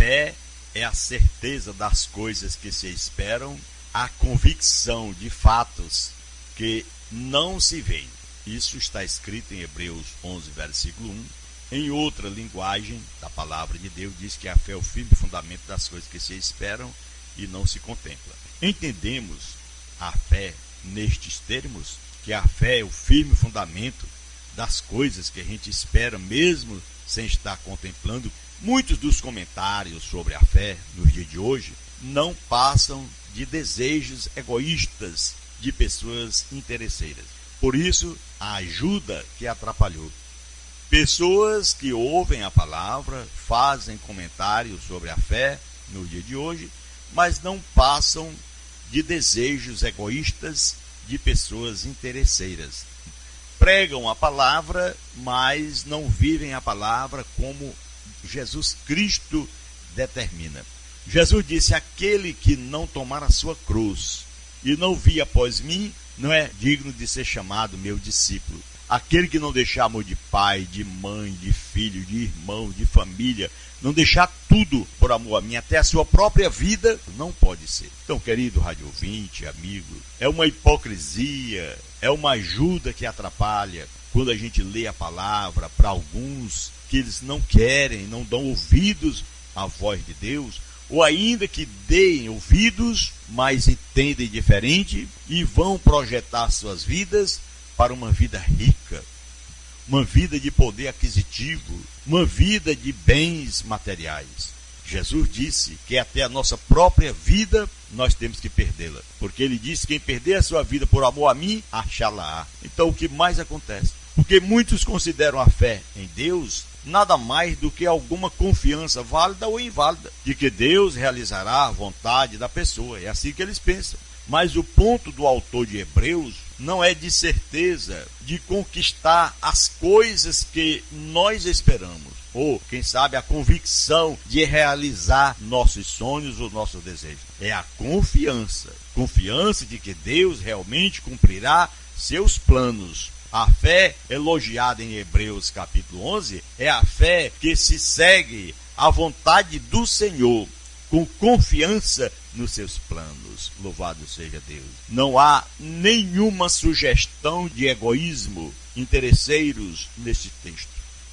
fé é a certeza das coisas que se esperam, a convicção de fatos que não se veem. Isso está escrito em Hebreus 11, versículo 1. Em outra linguagem da palavra de Deus, diz que a fé é o firme fundamento das coisas que se esperam e não se contempla. Entendemos a fé nestes termos, que a fé é o firme fundamento das coisas que a gente espera, mesmo sem estar contemplando. Muitos dos comentários sobre a fé nos dias de hoje não passam de desejos egoístas de pessoas interesseiras. Por isso, a ajuda que atrapalhou. Pessoas que ouvem a palavra, fazem comentários sobre a fé no dia de hoje, mas não passam de desejos egoístas de pessoas interesseiras. Pregam a palavra, mas não vivem a palavra como Jesus Cristo determina. Jesus disse: aquele que não tomar a sua cruz e não vir após mim, não é digno de ser chamado meu discípulo. Aquele que não deixar amor de pai, de mãe, de filho, de irmão, de família, não deixar tudo por amor a mim, até a sua própria vida, não pode ser. Então, querido rádio ouvinte, amigo, é uma hipocrisia, é uma ajuda que atrapalha quando a gente lê a palavra para alguns que eles não querem, não dão ouvidos à voz de Deus, ou ainda que deem ouvidos, mas entendem diferente e vão projetar suas vidas para uma vida rica, uma vida de poder aquisitivo, uma vida de bens materiais. Jesus disse que até a nossa própria vida nós temos que perdê-la, porque ele disse: quem perder a sua vida por amor a mim, achá-la-á. Então o que mais acontece? Porque muitos consideram a fé em Deus nada mais do que alguma confiança válida ou inválida, de que Deus realizará a vontade da pessoa. É assim que eles pensam. Mas o ponto do autor de Hebreus não é de certeza de conquistar as coisas que nós esperamos, ou, quem sabe, a convicção de realizar nossos sonhos ou nossos desejos. É a confiança de que Deus realmente cumprirá seus planos. A fé elogiada em Hebreus capítulo 11 é a fé que se segue à vontade do Senhor, com confiança nos seus planos. Louvado seja Deus. Não há nenhuma sugestão de egoísmo, interesseiros neste texto.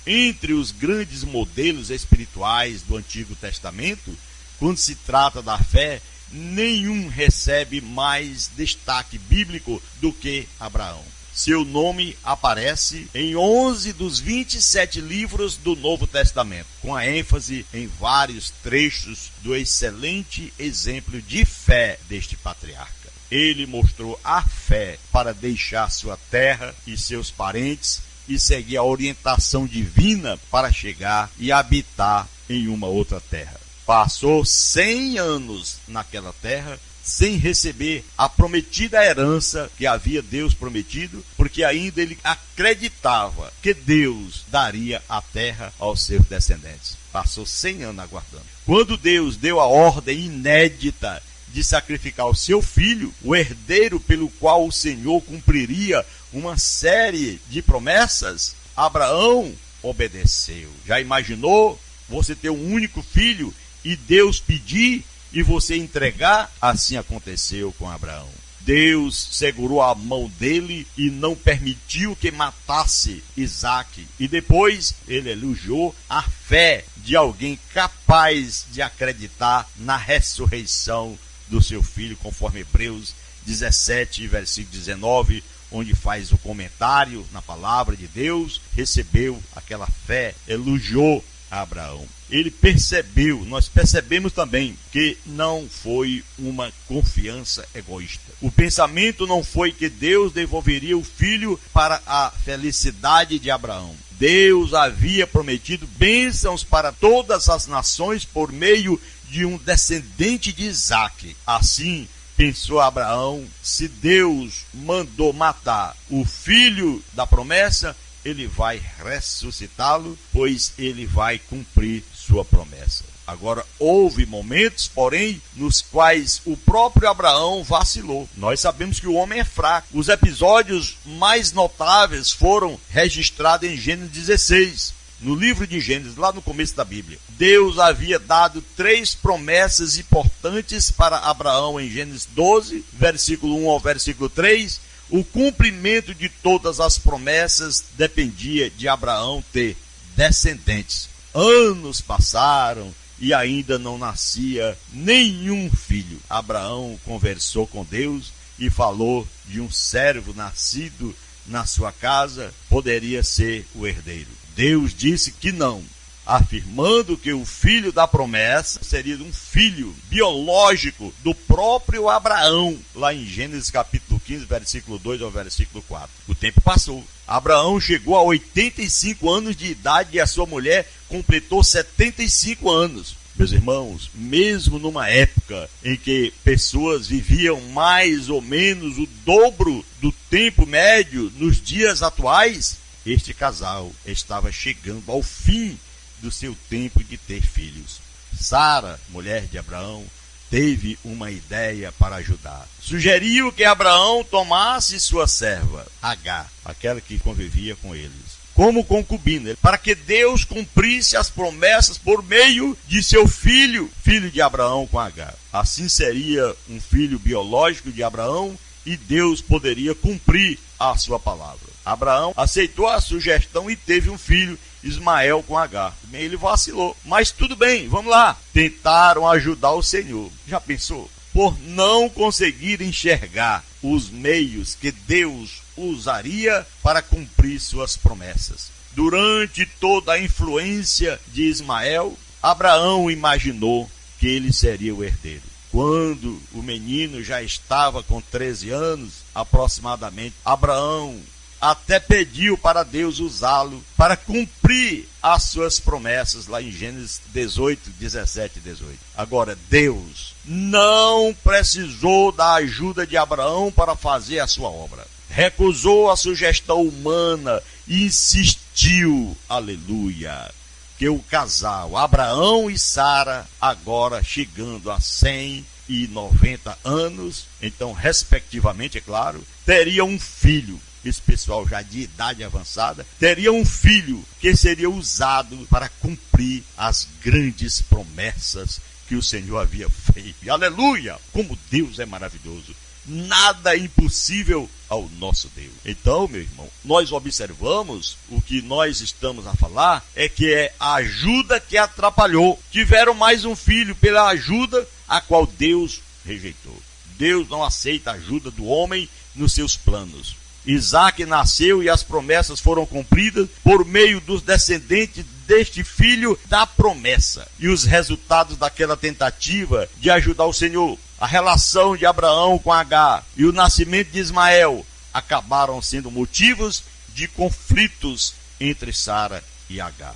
Entre os grandes modelos espirituais do Antigo Testamento, quando se trata da fé, nenhum recebe mais destaque bíblico do que Abraão. Seu nome aparece em 11 dos 27 livros do Novo Testamento, com a ênfase em vários trechos do excelente exemplo de fé deste patriarca. Ele mostrou a fé para deixar sua terra e seus parentes e seguir a orientação divina para chegar e habitar em uma outra terra. Passou 100 anos naquela terra sem receber a prometida herança que havia Deus prometido, porque ainda ele acreditava que Deus daria a terra aos seus descendentes. Passou 100 anos aguardando. Quando Deus deu a ordem inédita de sacrificar o seu filho, o herdeiro pelo qual o Senhor cumpriria uma série de promessas, Abraão obedeceu. Já imaginou você ter um único filho e Deus pedir e você entregar? Assim aconteceu com Abraão. Deus segurou a mão dele e não permitiu que matasse Isaque. E depois ele elogiou a fé de alguém capaz de acreditar na ressurreição do seu filho, conforme Hebreus 17, versículo 19, onde faz o comentário na palavra de Deus, recebeu aquela fé, elogiou a Abraão. Ele percebeu, nós percebemos também que não foi uma confiança egoísta. O pensamento não foi que Deus devolveria o filho para a felicidade de Abraão. Deus havia prometido bênçãos para todas as nações por meio de um descendente de Isaque. Assim, pensou Abraão, se Deus mandou matar o filho da promessa, ele vai ressuscitá-lo, pois ele vai cumprir sua promessa. Agora, houve momentos, porém, nos quais o próprio Abraão vacilou. Nós sabemos que o homem é fraco. Os episódios mais notáveis foram registrados em Gênesis 16, no livro de Gênesis, lá no começo da Bíblia, Deus havia dado 3 promessas importantes para Abraão em Gênesis 12, versículo 1 ao versículo 3. O cumprimento de todas as promessas dependia de Abraão ter descendentes. Anos passaram e ainda não nascia nenhum filho. Abraão conversou com Deus e falou de um servo nascido na sua casa, poderia ser o herdeiro. Deus disse que não, afirmando que o filho da promessa seria um filho biológico do próprio Abraão, lá em Gênesis capítulo 15, versículo 2 ao versículo 4. O tempo passou. Abraão chegou a 85 anos de idade e a sua mulher completou 75 anos. Meus irmãos, mesmo numa época em que pessoas viviam mais ou menos o dobro do tempo médio nos dias atuais, este casal estava chegando ao fim do seu tempo de ter filhos. Sara, mulher de Abraão, teve uma ideia para ajudar. Sugeriu que Abraão tomasse sua serva, Agar, aquela que convivia com eles, como concubina, para que Deus cumprisse as promessas por meio de seu filho, filho de Abraão com Agar. Assim seria um filho biológico de Abraão e Deus poderia cumprir a sua palavra. Abraão aceitou a sugestão e teve um filho, Ismael, com Agar. Ele vacilou, mas tudo bem, vamos lá. Tentaram ajudar o Senhor. Já pensou? Por não conseguir enxergar os meios que Deus usaria para cumprir suas promessas. Durante toda a influência de Ismael, Abraão imaginou que ele seria o herdeiro. Quando o menino já estava com 13 anos, aproximadamente, Abraão até pediu para Deus usá-lo para cumprir as suas promessas, lá em Gênesis 18, 17 e 18. Agora, Deus não precisou da ajuda de Abraão para fazer a sua obra. Recusou a sugestão humana e insistiu, aleluia, que o casal, Abraão e Sara, agora chegando a 190 anos, então, respectivamente, é claro, teriam um filho. Esse pessoal já de idade avançada, teria um filho que seria usado para cumprir as grandes promessas que o Senhor havia feito. E, aleluia! Como Deus é maravilhoso! Nada é impossível ao nosso Deus. Então, meu irmão, nós observamos, o que nós estamos a falar é que é a ajuda que atrapalhou. Tiveram mais um filho pela ajuda a qual Deus rejeitou. Deus não aceita a ajuda do homem nos seus planos. Isaac nasceu e as promessas foram cumpridas por meio dos descendentes deste filho da promessa. E os resultados daquela tentativa de ajudar o Senhor, a relação de Abraão com Agar e o nascimento de Ismael, acabaram sendo motivos de conflitos entre Sara e Agar.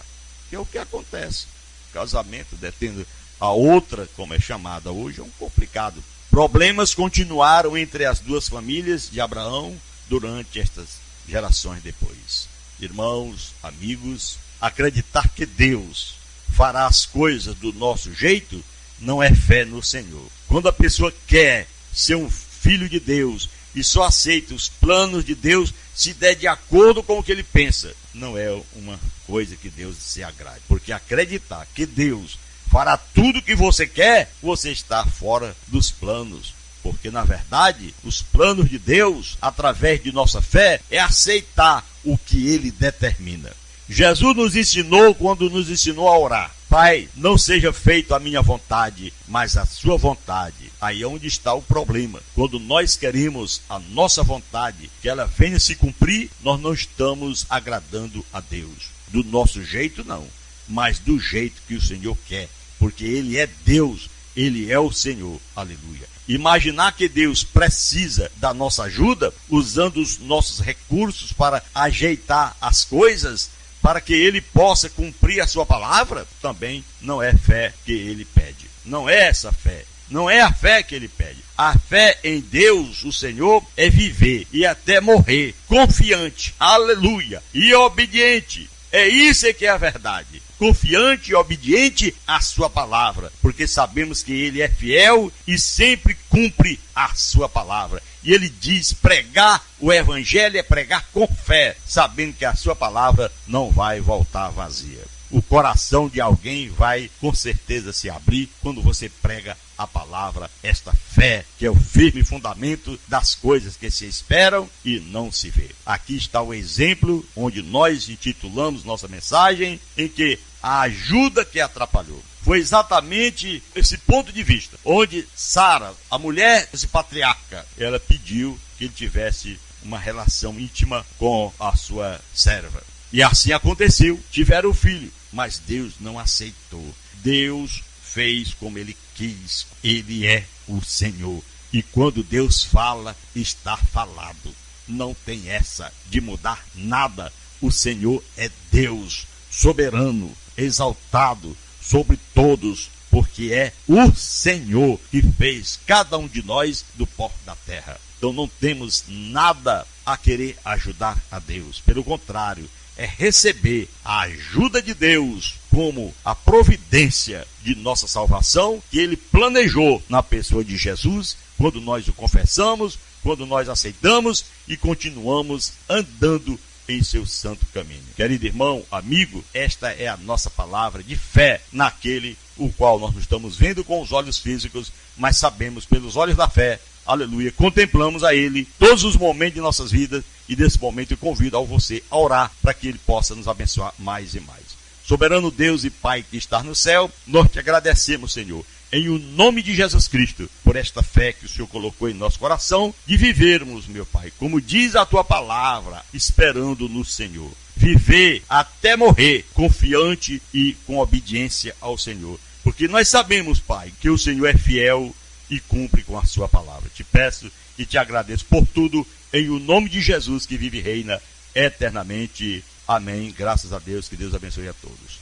Que é o que acontece. O casamento, detendo a outra, como é chamada hoje, é um complicado. Problemas continuaram entre as duas famílias de Abraão durante estas gerações depois. Irmãos, amigos, acreditar que Deus fará as coisas do nosso jeito não é fé no Senhor. Quando a pessoa quer ser um filho de Deus e só aceita os planos de Deus se der de acordo com o que ele pensa, não é uma coisa que Deus se agrade. Porque acreditar que Deus fará tudo o que você quer, você está fora dos planos. Porque, na verdade, os planos de Deus, através de nossa fé, é aceitar o que Ele determina. Jesus nos ensinou, quando nos ensinou a orar: Pai, não seja feito a minha vontade, mas a sua vontade. Aí é onde está o problema. Quando nós queremos a nossa vontade, que ela venha se cumprir, nós não estamos agradando a Deus. Do nosso jeito, não, mas do jeito que o Senhor quer. Porque Ele é Deus, Ele é o Senhor. Aleluia. Imaginar que Deus precisa da nossa ajuda, usando os nossos recursos para ajeitar as coisas, para que Ele possa cumprir a sua palavra, também não é fé que Ele pede. Não é essa fé. Não é a fé que Ele pede. A fé em Deus, o Senhor, é viver e até morrer confiante, aleluia, e obediente. É isso que é a verdade. Confiante e obediente à sua palavra, porque sabemos que Ele é fiel e sempre cumpre a sua palavra. E ele diz: pregar o evangelho é pregar com fé, sabendo que a sua palavra não vai voltar vazia. O coração de alguém vai com certeza se abrir quando você prega a palavra, esta fé que é o firme fundamento das coisas que se esperam e não se vê. Aqui está o exemplo onde nós intitulamos nossa mensagem, em que a ajuda que atrapalhou. Foi exatamente esse ponto de vista, onde Sara, a mulher desse patriarca, ela pediu que ele tivesse uma relação íntima com a sua serva. E assim aconteceu, tiveram o filho, mas Deus não aceitou. Deus fez como ele quis, ele é o Senhor. E quando Deus fala, está falado. Não tem essa de mudar nada. O Senhor é Deus, soberano, exaltado sobre todos, porque é o Senhor que fez cada um de nós do pó da terra. Então não temos nada a querer ajudar a Deus. Pelo contrário, é receber a ajuda de Deus como a providência de nossa salvação que ele planejou na pessoa de Jesus, quando nós o confessamos, quando nós aceitamos e continuamos andando em seu santo caminho. Querido irmão, amigo, esta é a nossa palavra de fé naquele o qual nós não estamos vendo com os olhos físicos, mas sabemos pelos olhos da fé, aleluia, contemplamos a ele todos os momentos de nossas vidas, e nesse momento eu convido a você a orar para que ele possa nos abençoar mais e mais. Soberano Deus e Pai que está no céu, nós te agradecemos, Senhor, em o nome de Jesus Cristo, por esta fé que o Senhor colocou em nosso coração, de vivermos, meu Pai, como diz a tua palavra, esperando no Senhor. Viver até morrer, confiante e com obediência ao Senhor. Porque nós sabemos, Pai, que o Senhor é fiel e cumpre com a sua palavra. Te peço e te agradeço por tudo, em o nome de Jesus que vive e reina eternamente. Amém. Graças a Deus, que Deus abençoe a todos.